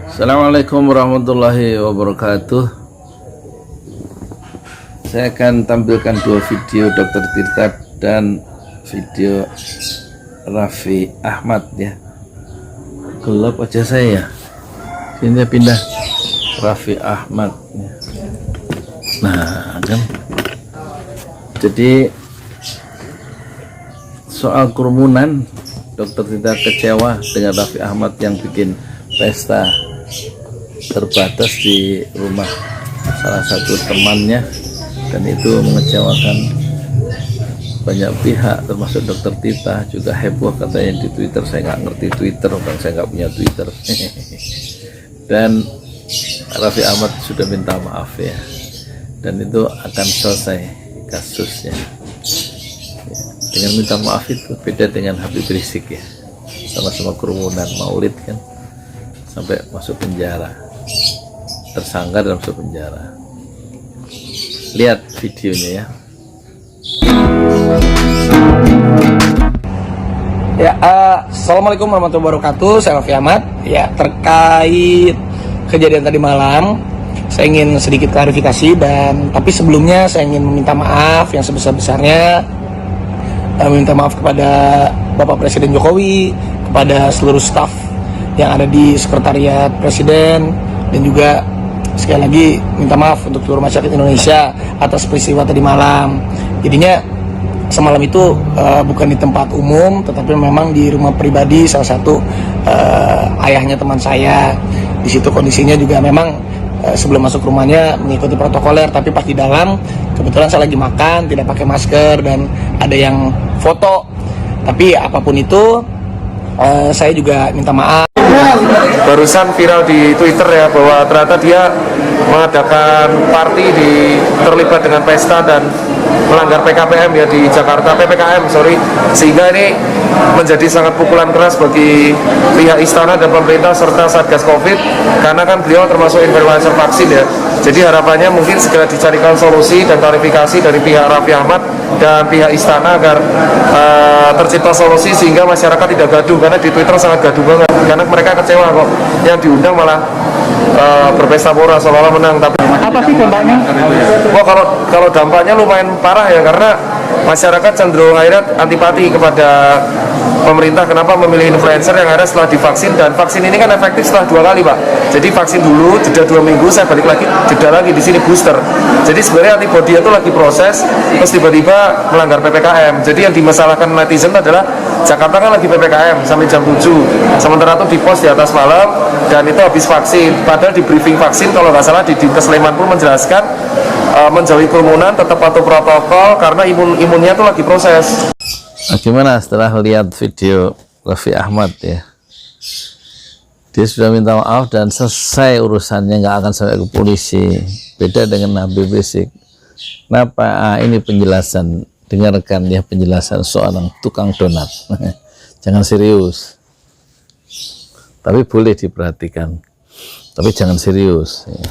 Assalamualaikum warahmatullahi wabarakatuh. Saya akan tampilkan dua video Dr. Tirta dan video Raffi Ahmad ya. Gelap aja saya. Sini pindah Raffi Ahmad ya. Nah kan, jadi soal kerumunan, Dr. Tirta kecewa dengan Raffi Ahmad yang bikin pesta terbatas di rumah salah satu temannya, dan itu mengecewakan banyak pihak termasuk Dr. Tirta. Juga heboh katanya di Twitter. Saya nggak ngerti Twitter, kan saya nggak punya Twitter. Dan Raffi Ahmad sudah minta maaf ya, dan itu akan selesai kasusnya ya. Dengan minta maaf itu beda dengan Habib Rizik ya, sama-sama kerumunan maulid kan, sampai masuk penjara, tersangka dan masuk penjara. Lihat videonya ya. Ya, assalamualaikum warahmatullahi wabarakatuh. Saya Raffi Ahmad. Ya, terkait kejadian tadi malam, saya ingin sedikit klarifikasi, dan tapi sebelumnya saya ingin meminta maaf yang sebesar-besarnya, meminta maaf kepada Bapak Presiden Jokowi, kepada seluruh staf yang ada di Sekretariat Presiden, dan juga sekali lagi minta maaf untuk seluruh masyarakat Indonesia atas peristiwa tadi malam. Jadinya semalam itu bukan di tempat umum, tetapi memang di rumah pribadi salah satu ayahnya teman saya. Di situ kondisinya juga memang sebelum masuk rumahnya mengikuti protokoler, tapi pas di dalam kebetulan saya lagi makan, tidak pakai masker, dan ada yang foto. Tapi apapun itu, saya juga minta maaf. Barusan viral di Twitter ya, bahwa ternyata dia mengadakan party terlibat dengan pesta dan melanggar PKPM ya di Jakarta, PPKM sorry, sehingga ini menjadi sangat pukulan keras bagi pihak istana dan pemerintah serta Satgas Covid, karena kan beliau termasuk influencer vaksin ya. Jadi harapannya mungkin segera dicarikan solusi dan klarifikasi dari pihak Raffi Ahmad dan pihak istana agar tercipta solusi sehingga masyarakat tidak gaduh, karena di Twitter sangat gaduh banget, karena mereka kecewa kok yang diundang malah berpesta pora seolah-olah menang. Tapi Apa sih dampaknya? wah, kalau dampaknya lumayan parah ya, karena masyarakat cenderung akhirnya antipati kepada pemerintah. Kenapa memilih influencer yang ada setelah divaksin, dan vaksin ini kan efektif setelah 2 kali Pak. Jadi vaksin dulu, jeda 2 minggu, saya balik lagi, jeda lagi di sini booster. Jadi sebenarnya antibody itu lagi proses, terus tiba-tiba melanggar PPKM. Jadi yang dimasalahkan netizen adalah Jakarta kan lagi PPKM sampai jam 7, sementara itu di pos di atas malam, dan itu habis vaksin. Padahal di briefing vaksin kalau nggak salah di Dinkes Sleman pun menjelaskan menjauhi kerumunan, tetap patuh protokol karena imunnya itu lagi proses. Nah, gimana setelah lihat video Raffi Ahmad ya? Dia sudah minta maaf dan selesai urusannya, nggak akan sampai ke polisi. Beda dengan Habib Rizik. Kenapa? Ini penjelasan, dengarkan ya penjelasan seorang tukang donat. Jangan serius, tapi boleh diperhatikan, tapi jangan serius ya.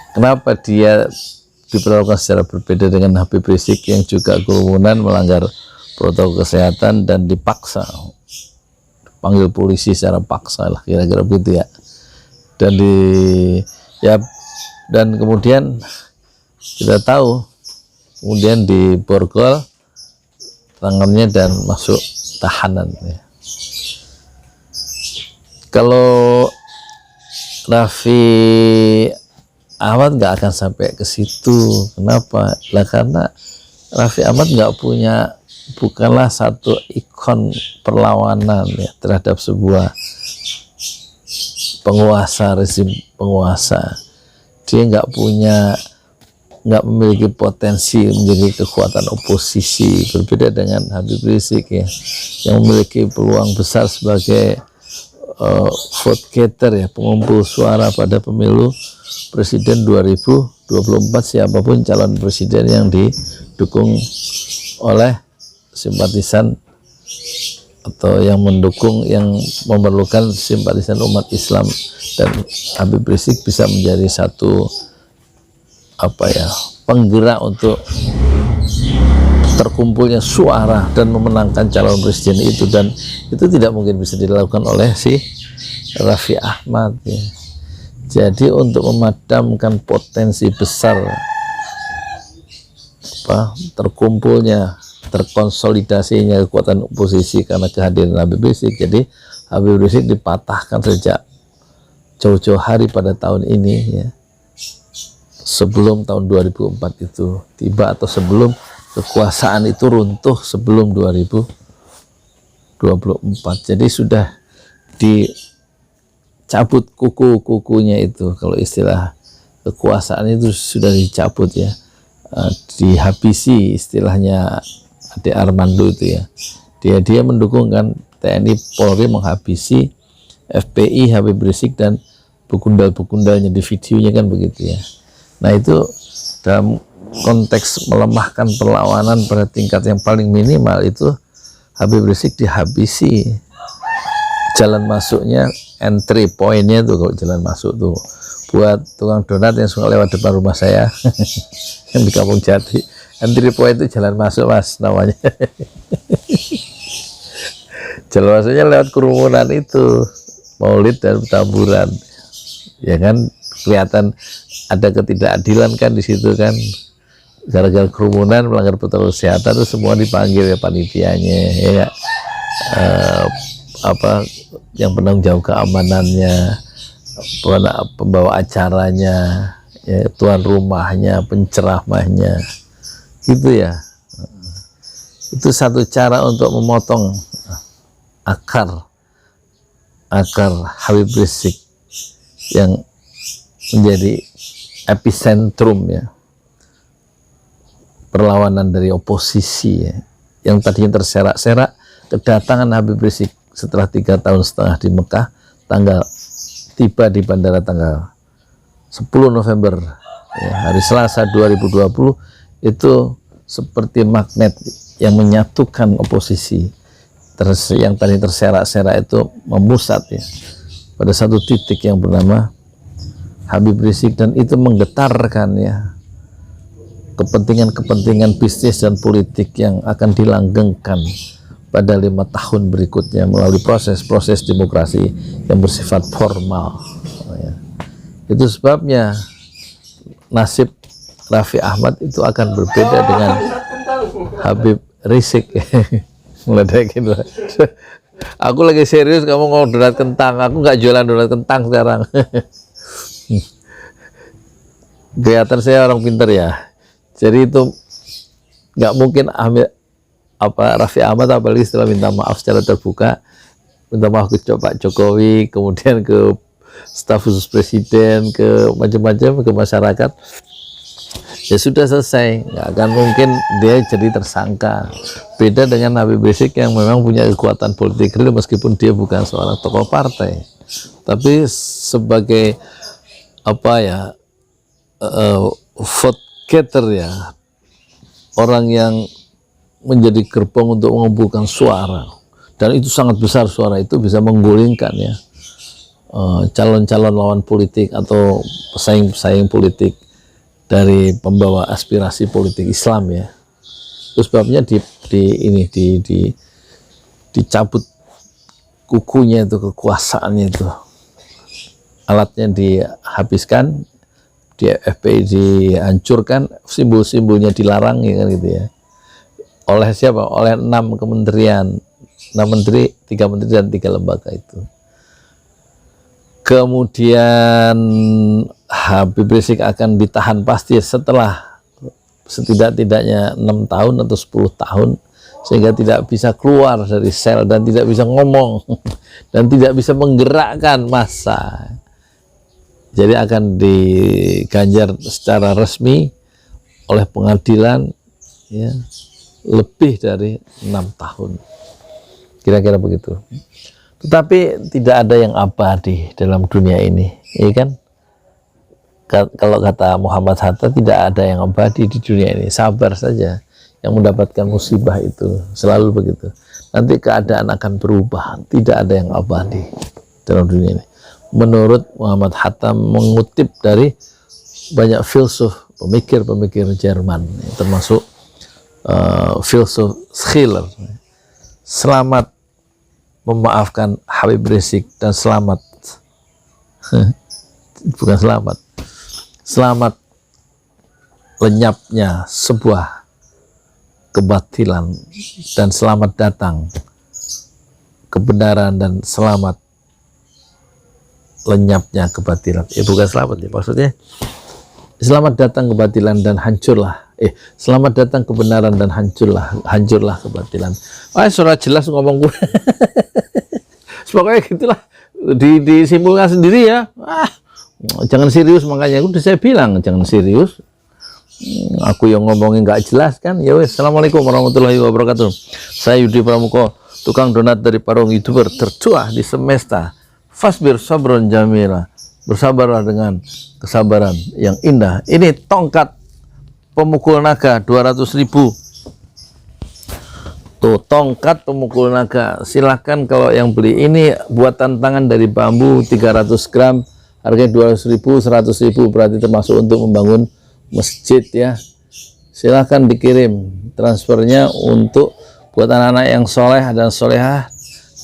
Kenapa dia diperlakukan secara berbeda dengan Habib Rizik yang juga kerumunan, melanggar protokol kesehatan dan dipaksa, panggil polisi secara paksa lah, kira-kira begitu ya. Dan kemudian kita tahu kemudian diborgol tangannya dan masuk tahanan ya. Kalau Raffi Ahmad nggak akan sampai ke situ. Kenapa? Lah karena Raffi Ahmad bukanlah satu ikon perlawanan ya terhadap sebuah penguasa, rezim penguasa. Dia nggak memiliki potensi menjadi kekuatan oposisi, berbeda dengan Habib Rizik ya, yang memiliki peluang besar sebagai vote getter ya, pengumpul suara pada pemilu presiden 2024, siapapun calon presiden yang didukung oleh simpatisan atau yang mendukung, yang memerlukan simpatisan umat Islam. Dan Habib Rizik bisa menjadi satu penggerak untuk terkumpulnya suara dan memenangkan calon presiden itu, dan itu tidak mungkin bisa dilakukan oleh si Raffi Ahmad ya. Jadi untuk memadamkan potensi besar terkumpulnya, terkonsolidasinya kekuatan oposisi karena kehadiran Habib Rizik, jadi Habib Rizik dipatahkan sejak jauh-jauh hari pada tahun ini ya, sebelum tahun 2004 itu tiba, atau sebelum kekuasaan itu runtuh sebelum 2024. Jadi sudah dicabut kuku-kukunya itu, kalau istilah kekuasaan itu sudah dicabut ya, dihabisi istilahnya Ade Armando itu ya. Dia mendukung kan TNI Polri menghabisi FPI, Habib Rizik dan begundal-begundalnya di videonya kan begitu ya. Nah itu dalam konteks melemahkan perlawanan pada tingkat yang paling minimal itu Habib Rizik dihabisi. Jalan masuknya, entry pointnya tuh, kalau jalan masuk tuh buat tukang donat yang suka lewat depan rumah saya yang di Kampung Jati, entry point itu jalan masuk mas namanya. Jalan masuknya lewat kerumunan itu, maulid dan tamburan ya kan, kelihatan ada ketidakadilan kan di situ kan, gara-gara kerumunan melanggar protokol kesehatan itu semua dipanggil ya panitianya ya, yang penanggung jawab keamanannya, pembawa acaranya ya, tuan rumahnya, penceramahnya gitu ya. Itu satu cara untuk memotong akar Habib Rizik yang menjadi epicentrum ya perlawanan dari oposisi ya, yang tadinya terserak-serak. Kedatangan Habib Rizik setelah 3,5 tahun di Mekah, tiba di bandara tanggal 10 November ya, hari Selasa 2020, itu seperti magnet yang menyatukan oposisi yang tadi terserak-serak itu, memusat ya pada satu titik yang bernama Habib Rizik, dan itu menggetarkan ya kepentingan-kepentingan bisnis dan politik yang akan dilanggengkan pada 5 tahun berikutnya melalui proses-proses demokrasi yang bersifat formal ya. Itu sebabnya nasib Raffi Ahmad itu akan berbeda dengan Habib Rizik. Meledekin lah. Aku lagi serius, kamu ngomong donat kentang, aku nggak jualan donat kentang sekarang. Kelihatan saya orang pintar ya, jadi itu nggak mungkin Raffi Ahmad apalagi setelah minta maaf secara terbuka, minta maaf ke Pak Jokowi, kemudian ke staf khusus presiden, ke macam-macam, ke masyarakat, ya sudah selesai, nggak akan mungkin dia jadi tersangka. Beda dengan Habib Rizik yang memang punya kekuatan politik real meskipun dia bukan seorang tokoh partai, tapi sebagai vote getter ya, orang yang menjadi gerbong untuk mengumpulkan suara, dan itu sangat besar. Suara itu bisa menggulingkan ya calon-calon lawan politik atau pesaing-pesaing politik dari pembawa aspirasi politik Islam ya. Terus sebabnya dicabut kukunya itu, kekuasaannya itu, alatnya dihabiskan, di FPI dihancurkan, simbol-simbolnya dilarang ya kan gitu ya. Oleh siapa? Oleh 6 kementerian, 6 menteri, 3 menteri dan 3 lembaga itu. Kemudian Habib Rizik akan ditahan pasti setelah setidak-tidaknya 6 tahun atau 10 tahun, sehingga tidak bisa keluar dari sel dan tidak bisa ngomong dan tidak bisa menggerakkan massa. Jadi akan diganjar secara resmi oleh pengadilan ya, lebih dari 6 tahun, kira-kira begitu. Tetapi tidak ada yang abadi dalam dunia ini, ya kan? Kalau kata Muhammad Hatta, tidak ada yang abadi di dunia ini. Sabar saja, yang mendapatkan musibah itu selalu begitu. Nanti keadaan akan berubah, tidak ada yang abadi dalam dunia ini. Menurut Muhammad Hatta, mengutip dari banyak filsuf, pemikir-pemikir Jerman, termasuk filsuf Schiller. Selamat memaafkan Habib Rizik dan selamat bukan selamat lenyapnya sebuah kebatilan, dan selamat datang kebenaran, dan selamat lenyapnya kebatilan. Bukan selamat ya, maksudnya selamat datang kebatilan dan hancurlah. Selamat datang kebenaran dan hancurlah kebatilan. Surat jelas ngomong gue. Pokoknya gitulah, disimpulkan sendiri ya. Jangan serius, makanya udah saya bilang jangan serius. Aku yang ngomongin nggak jelas kan. Ya wes, assalamualaikum warahmatullahi wabarakatuh. Saya Yudi Pramuko, tukang donat dari Parung, YouTuber tertua di semesta. Fasbir sabron jamila, bersabarlah dengan kesabaran yang indah. Ini tongkat pemukul naga 200.000. Tuh, tongkat pemukul naga. Silahkan kalau yang beli ini buatan tangan dari bambu 300 gram, harganya 200.000, 100.000, berarti termasuk untuk membangun masjid ya. Silahkan dikirim transfernya untuk buat anak-anak yang soleh dan solehah,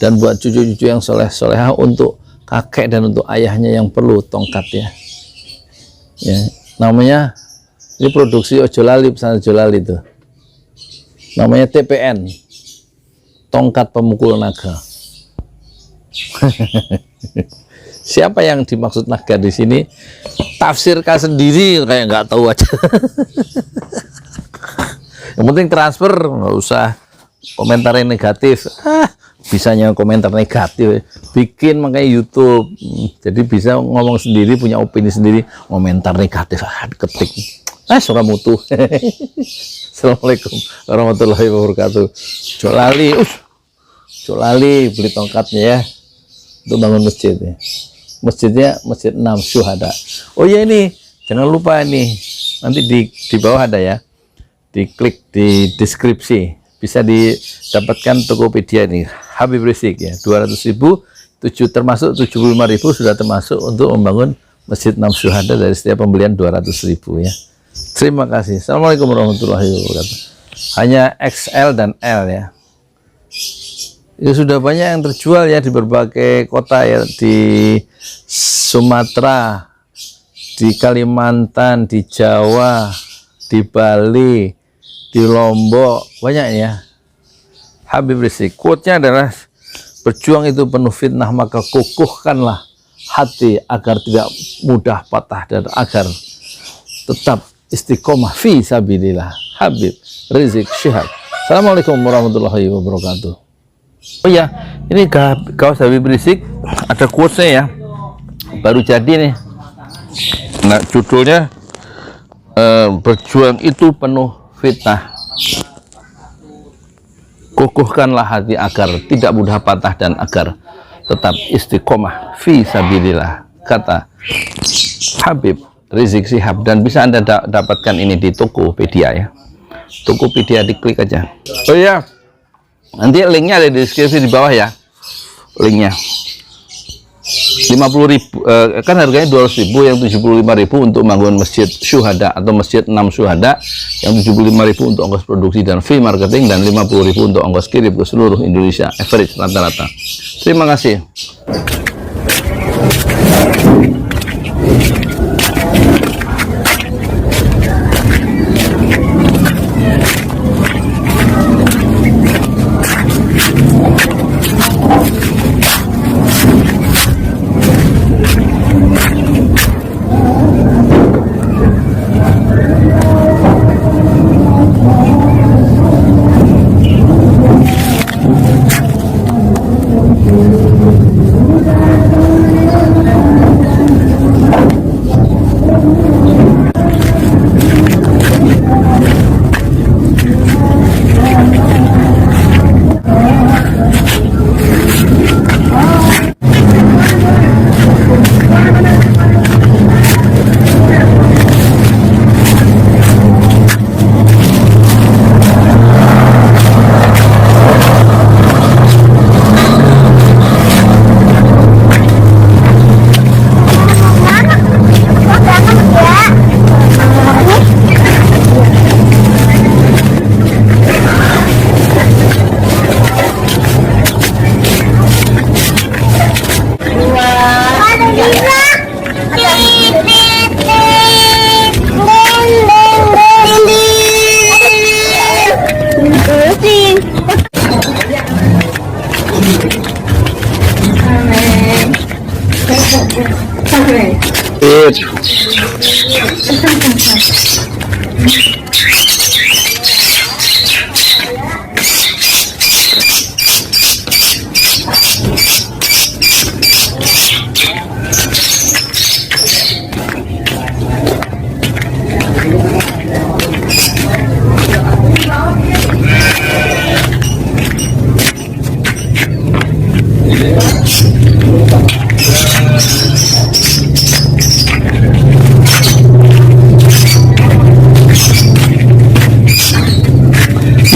dan buat cucu-cucu yang soleh-solehah, untuk kakek dan untuk ayahnya yang perlu tongkat ya. Namanya ini produksi Ojo Lali, pesanan Ojo Lali itu. Namanya TPN, tongkat pemukul naga. Siapa yang dimaksud naga di sini? Tafsirkan sendiri, kayak nggak tahu aja. Yang penting transfer, nggak usah komentar yang negatif. Bisanya komentar negatif, bikin makanya YouTube, jadi bisa ngomong sendiri, punya opini sendiri. Komentar negatif, ketik, surah mutu. Assalamualaikum warahmatullahi wabarakatuh. Jolali beli tongkatnya ya, untuk bangun masjid ya. Masjidnya Masjid 6 Syuhada. Oh ya, ini jangan lupa nih, nanti di bawah ada ya, diklik di deskripsi, bisa didapatkan Tokopedia nih, Habib Rizik ya, 200.000, termasuk 75.000 sudah termasuk untuk membangun Masjid 6 Syuhada. Dari setiap pembelian 200.000 ya. Terima kasih. Assalamualaikum warahmatullahi wabarakatuh. Hanya XL dan L ya. Itu sudah banyak yang terjual ya di berbagai kota ya, di Sumatera, di Kalimantan, di Jawa, di Bali, di Lombok, banyak ya. Habib Rizik, quote-nya adalah, berjuang itu penuh fitnah, maka kukuhkanlah hati agar tidak mudah patah dan agar tetap istiqomah fi sabilillah. Habib Rizik Syihab. Assalamualaikum warahmatullahi wabarakatuh. Oh ya, ini kaos Habib Rizik ada quotes-nya ya, baru jadi nih. Nah, judulnya berjuang itu penuh fitnah, kukuhkanlah hati agar tidak mudah patah dan agar tetap istiqomah fi sabilillah, kata Habib Rizik Syihab. Dan bisa Anda dapatkan ini di Tokopedia ya. Tokopedia, diklik aja. Oh ya, nanti linknya ada di deskripsi di bawah ya, linknya. 50.000 kan harganya 200.000, yang 75.000 untuk membangun Masjid Syuhada atau Masjid 6 Syuhada, yang 75.000 untuk ongkos produksi dan fee marketing, dan 50.000 untuk ongkos kirim ke seluruh Indonesia, average rata-rata. Terima kasih.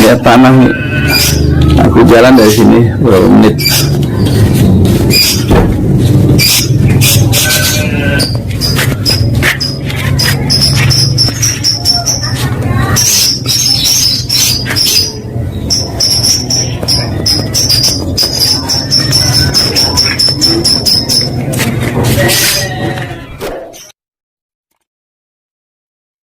Lihat tanah nih, aku jalan dari sini berapa menit.